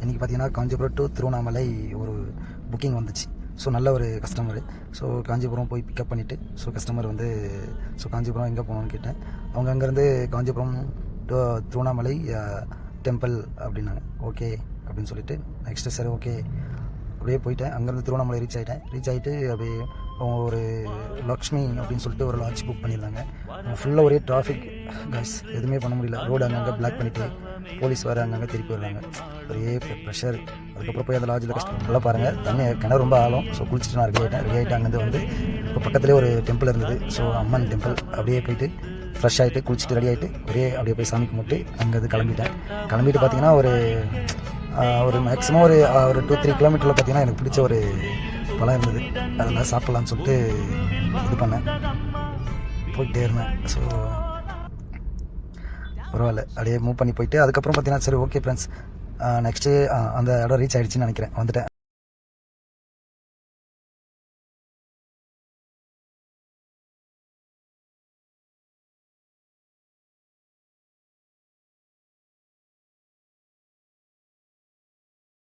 இன்றைக்கி பார்த்தீங்கன்னா காஞ்சிபுரம் டு திருவண்ணாமலை ஒரு புக்கிங் வந்துச்சு. ஸோ நல்ல ஒரு கஸ்டமரு. ஸோ காஞ்சிபுரம் போய் பிக்கப் பண்ணிவிட்டு கஸ்டமர் வந்து காஞ்சிபுரம் எங்கே போகணுன்னு கேட்டேன். அவங்க அங்கேருந்து காஞ்சிபுரம் டு திருவண்ணாமலை டெம்பிள் அப்படின்னாங்க. ஓகே அப்படின்னு சொல்லிட்டு நெக்ஸ்ட்டு சரி ஓகே அப்படியே போயிட்டேன். அங்கேருந்து திருவண்ணாமலை ரீச் ஆகிட்டு அப்படியே அவங்க ஒரு லக்ஷ்மி அப்படின்னு சொல்லிட்டு ஒரு லாட்ஜ் புக் பண்ணியிருந்தாங்க. ஃபுல்லாக ஒரே டிராஃபிக் காய்ஸ், எதுவுமே பண்ண முடியல. ரோடு அங்கங்கே பிளாக் பண்ணிவிட்டு போலீஸ் வேறு அங்கங்கே திருப்பி வருவாங்க. ஒரே ப்ரெஷர். அதுக்கப்புறம் போய் அந்த லாட்ஜில் நல்லா பாருங்கள், தண்ணி கிணறு ரொம்ப ஆழம். ஸோ குளிச்சுட்டு நான் ரெடி ஆகிட்டேன். அங்கேருந்து வந்து இப்போ பக்கத்துலேயே ஒரு டெம்பிள் இருந்தது. ஸோ அம்மன் டெம்பிள் அப்படியே போயிட்டு ஃப்ரெஷ் ஆகிட்டு குளிச்சுட்டு ரெடி ஆகிட்டு அப்படியே போய் சாமி கும்பிட்டு அங்கேருந்து கிளம்பிட்டு பார்த்தீங்கன்னா ஒரு மேக்ஸிமம் ஒரு 2-3 கிலோமீட்டரில் பார்த்தீங்கன்னா எனக்கு பிடிச்ச ஒரு பழம் இருந்தது. அதெல்லாம் சாப்பிட்லான்னு சொல்லிட்டு இது பண்ணேன், போயிட்டே இருந்தேன். ஸோ பரவாயில்ல, அப்படியே மூவ் பண்ணி போயிட்டு அதுக்கப்புறம் பார்த்தீங்கன்னா சரி ஓகே ஃப்ரெண்ட்ஸ் நெக்ஸ்ட்டு அந்த இடம் ரீச் ஆகிடுச்சின்னு நினைக்கிறேன். வந்துட்டேன்.